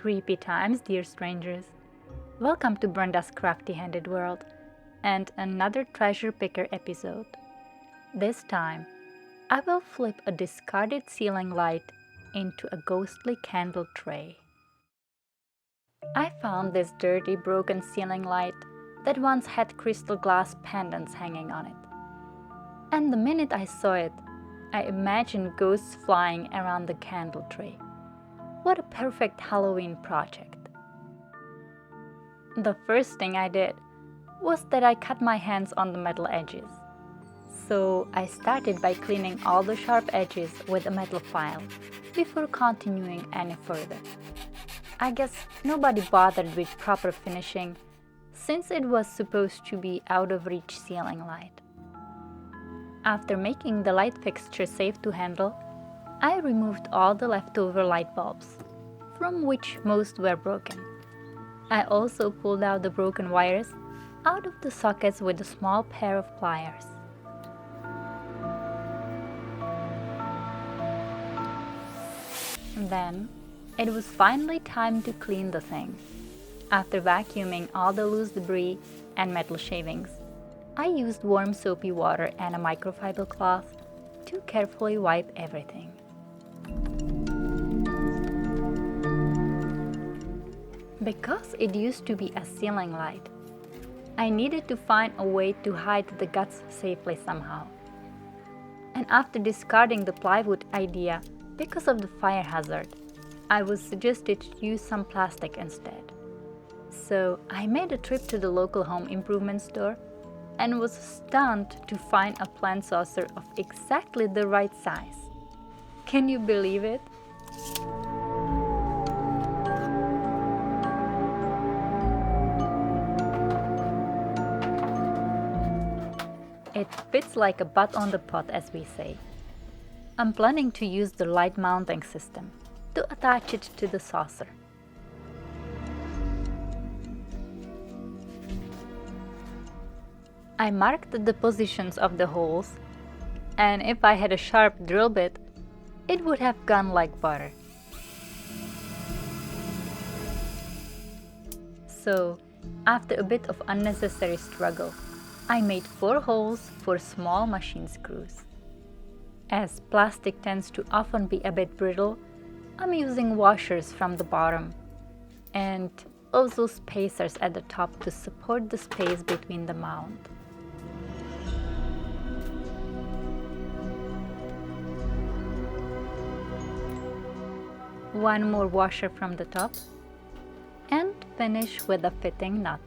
Creepy times, dear strangers. Welcome to Brenda's crafty-handed world and another treasure picker episode. This time, I will flip a discarded ceiling light into a ghostly candle tray. I found this dirty, broken ceiling light that once had crystal glass pendants hanging on it. And the minute I saw it, I imagined ghosts flying around the candle tray. What a perfect Halloween project. The first thing I did was that I cut my hands on the metal edges. So I started by cleaning all the sharp edges with a metal file before continuing any further. I guess nobody bothered with proper finishing since it was supposed to be out of reach ceiling light. After making the light fixture safe to handle, I removed all the leftover light bulbs, from which most were broken. I also pulled out the broken wires out of the sockets with a small pair of pliers. Then, it was finally time to clean the thing. After vacuuming all the loose debris and metal shavings, I used warm soapy water and a microfiber cloth to carefully wipe everything. Because it used to be a ceiling light, I needed to find a way to hide the guts safely somehow. And after discarding the plywood idea because of the fire hazard, I was suggested to use some plastic instead. So I made a trip to the local home improvement store and was stunned to find a plant saucer of exactly the right size. Can you believe it? It fits like a butt on the pot, as we say. I'm planning to use the light mounting system to attach it to the saucer. I marked the positions of the holes, and if I had a sharp drill bit, it would have gone like butter. So, after a bit of unnecessary struggle, I made 4 holes for small machine screws. As plastic tends to often be a bit brittle, I'm using washers from the bottom and also spacers at the top to support the space between the mount. One more washer from the top and finish with a fitting nut.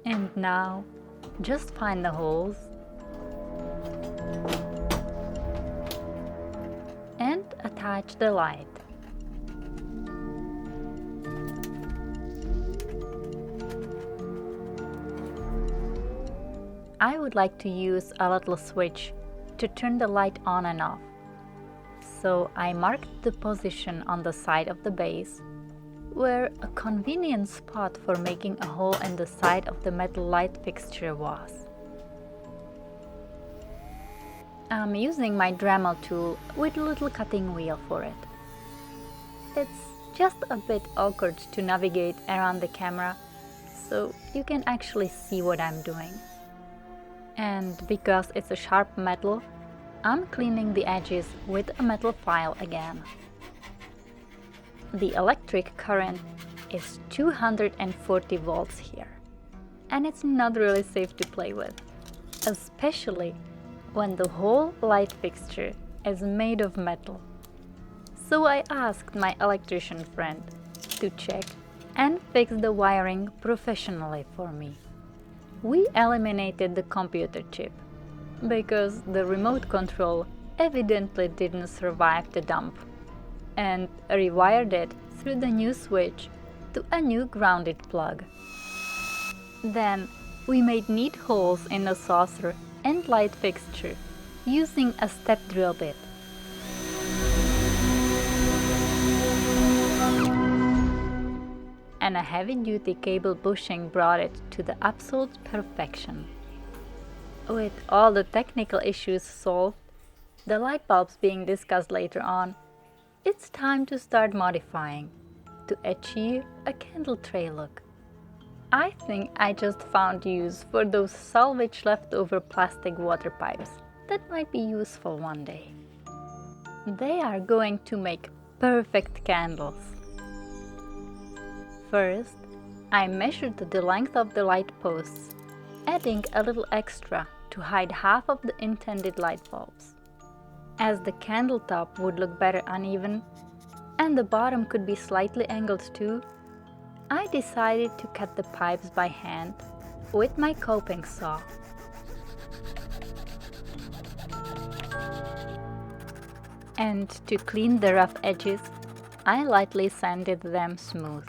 And now, just find the holes and attach the light. I would like to use a little switch to turn the light on and off. So I marked the position on the side of the base, where a convenient spot for making a hole in the side of the metal light fixture was. I'm using my Dremel tool with a little cutting wheel for it. It's just a bit awkward to navigate around the camera, so you can actually see what I'm doing. And because it's a sharp metal, I'm cleaning the edges with a metal file again. The electric current is 240 volts here, and it's not really safe to play with, especially when the whole light fixture is made of metal. So I asked my electrician friend to check and fix the wiring professionally for me. We eliminated the computer chip because the remote control evidently didn't survive the dump, and rewired it through the new switch to a new grounded plug. Then we made neat holes in the saucer and light fixture using a step drill bit. And a heavy-duty cable bushing brought it to the absolute perfection. With all the technical issues solved, the light bulbs being discussed later on, it's time to start modifying to achieve a candle tray look. I think I just found use for those salvage leftover plastic water pipes that might be useful one day. They are going to make perfect candles. First, I measured the length of the light posts, adding a little extra to hide half of the intended light bulbs. As the candle top would look better uneven, and the bottom could be slightly angled too, I decided to cut the pipes by hand with my coping saw. And to clean the rough edges, I lightly sanded them smooth.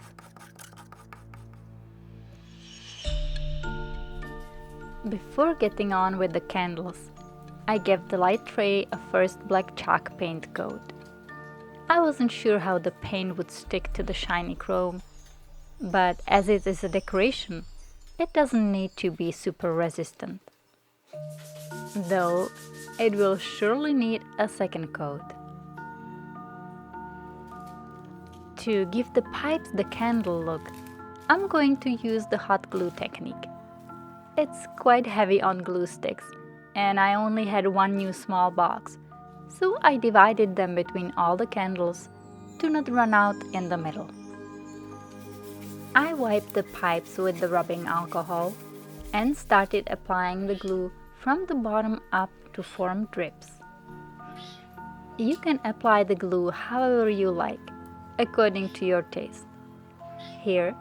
Before getting on with the candles, I gave the light tray a first black chalk paint coat. I wasn't sure how the paint would stick to the shiny chrome, but as it is a decoration, it doesn't need to be super resistant. Though it will surely need a second coat. To give the pipes the candle look, I'm going to use the hot glue technique. It's quite heavy on glue sticks, and I only had one new small box, so I divided them between all the candles to not run out in the middle. I wiped the pipes with the rubbing alcohol and started applying the glue from the bottom up to form drips. You can apply the glue however you like, according to your taste. Here,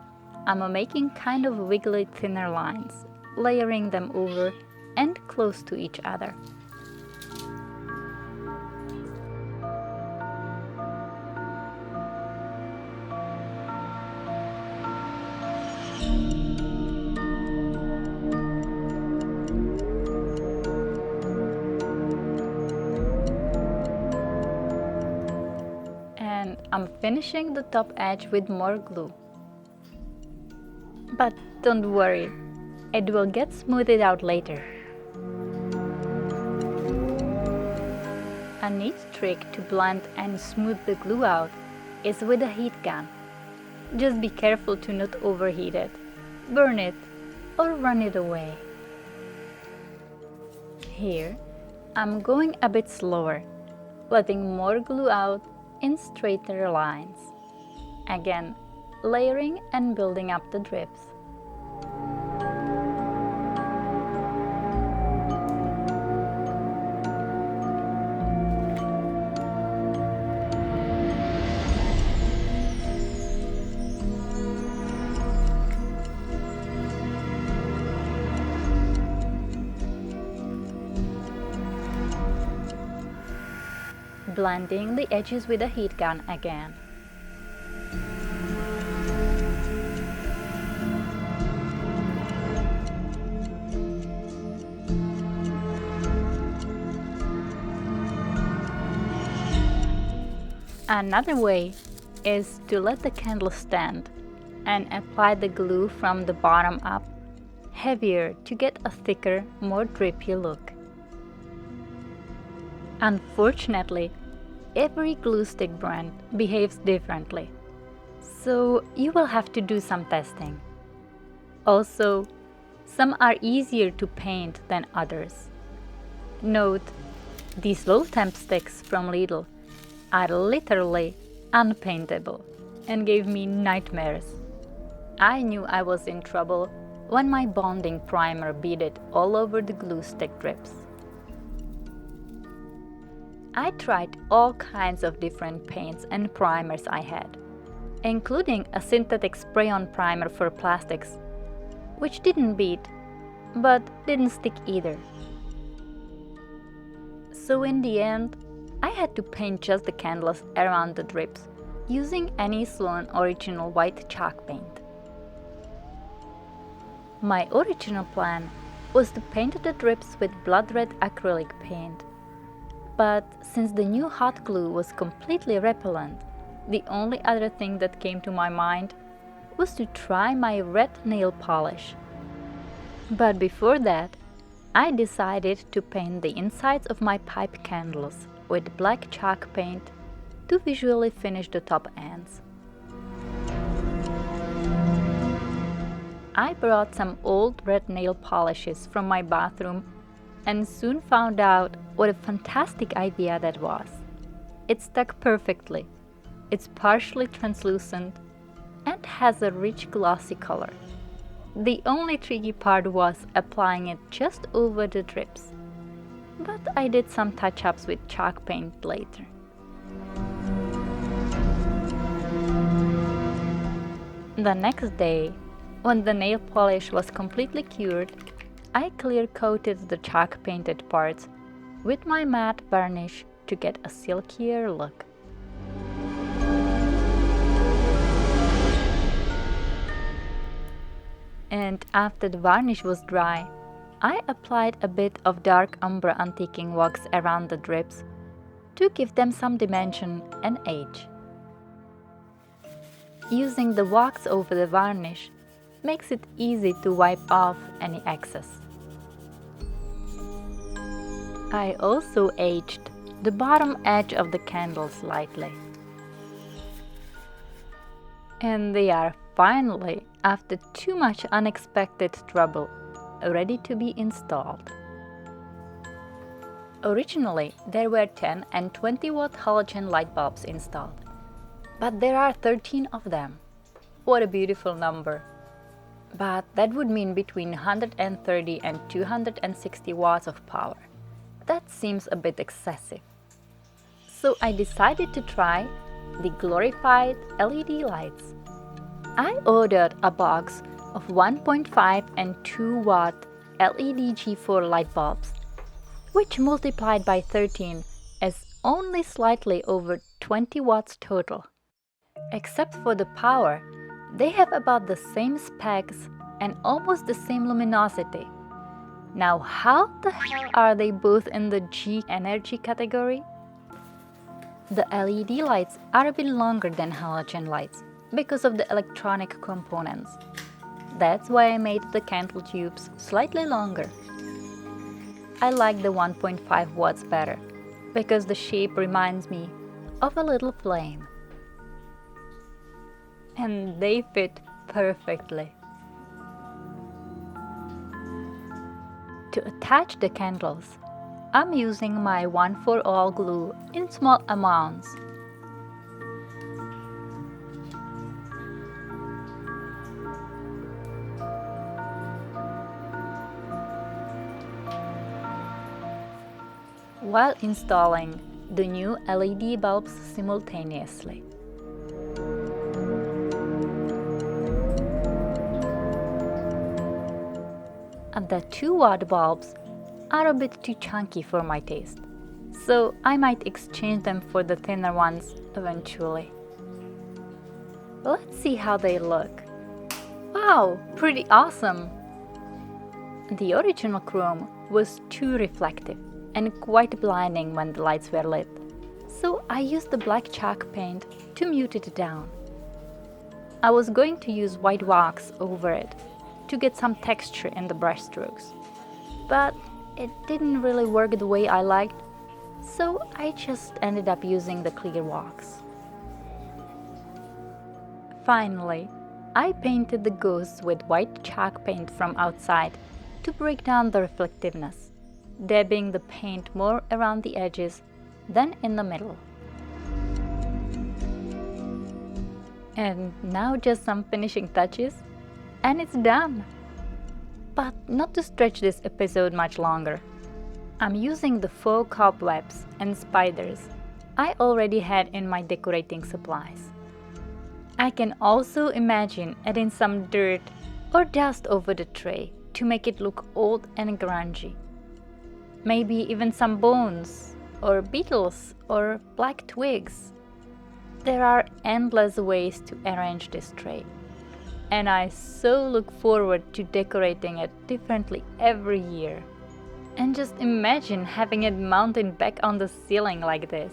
I'm making kind of wiggly thinner lines, layering them over and close to each other. And I'm finishing the top edge with more glue. But don't worry, it will get smoothed out later. A neat trick to blend and smooth the glue out is with a heat gun. Just be careful to not overheat it, burn it, or run it away. Here, I'm going a bit slower, letting more glue out in straighter lines. Again, layering and building up the drips. Blending the edges with a heat gun again. Another way is to let the candle stand and apply the glue from the bottom up, heavier to get a thicker, more drippy look. Unfortunately, every glue stick brand behaves differently, so you will have to do some testing. Also, some are easier to paint than others. Note, these low temp sticks from Lidl are literally unpaintable and gave me nightmares. I knew I was in trouble when my bonding primer beaded all over the glue stick drips. I tried all kinds of different paints and primers I had, including a synthetic spray-on primer for plastics, which didn't bead, but didn't stick either. So in the end, I had to paint just the candles around the drips using Annie Sloan original white chalk paint. My original plan was to paint the drips with blood red acrylic paint. But since the new hot glue was completely repellent, the only other thing that came to my mind was to try my red nail polish. But before that, I decided to paint the insides of my pipe candles with black chalk paint to visually finish the top ends. I brought some old red nail polishes from my bathroom and soon found out what a fantastic idea that was. It stuck perfectly. It's partially translucent and has a rich glossy color. The only tricky part was applying it just over the drips, but I did some touch-ups with chalk paint later. The next day, when the nail polish was completely cured, I clear-coated the chalk painted parts with my matte varnish to get a silkier look. And after the varnish was dry, I applied a bit of dark umber antiquing wax around the drips to give them some dimension and age. Using the wax over the varnish makes it easy to wipe off any excess. I also aged the bottom edge of the candles slightly. And they are finally, after too much unexpected trouble, ready to be installed. Originally, there were 10 and 20-watt halogen light bulbs installed, but there are 13 of them. What a beautiful number! But that would mean between 130 and 260 watts of power. That seems a bit excessive. So I decided to try the glorified LED lights. I ordered a box of 1.5 and 2 watt LED G4 light bulbs, which multiplied by 13 is only slightly over 20 watts total. Except for the power, they have about the same specs and almost the same luminosity. Now, how the hell are they both in the G energy category? The LED lights are a bit longer than halogen lights because of the electronic components. That's why I made the candle tubes slightly longer. I like the 1.5 watts better because the shape reminds me of a little flame. And they fit perfectly. To attach the candles, I'm using my 1-for-all glue in small amounts. While installing the new LED bulbs simultaneously. And the 2-watt bulbs are a bit too chunky for my taste, so I might exchange them for the thinner ones eventually. Let's see how they look. Wow, pretty awesome! The original chrome was too reflective and quite blinding when the lights were lit, so I used the black chalk paint to mute it down. I was going to use white wax over it to get some texture in the brush strokes, but it didn't really work the way I liked, so I just ended up using the clear wax. Finally, I painted the ghosts with white chalk paint from outside to break down the reflectiveness, dabbing the paint more around the edges than in the middle. And now just some finishing touches, and it's done! But not to stretch this episode much longer, I'm using the faux cobwebs and spiders I already had in my decorating supplies. I can also imagine adding some dirt or dust over the tray to make it look old and grungy. Maybe even some bones, or beetles, or black twigs. There are endless ways to arrange this tray, and I so look forward to decorating it differently every year. And just imagine having it mounted back on the ceiling like this.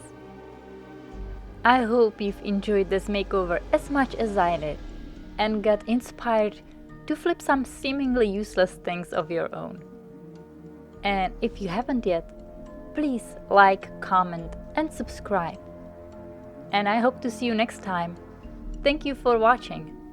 I hope you've enjoyed this makeover as much as I did, and got inspired to flip some seemingly useless things of your own. And if you haven't yet, please like, comment, and subscribe. And I hope to see you next time. Thank you for watching.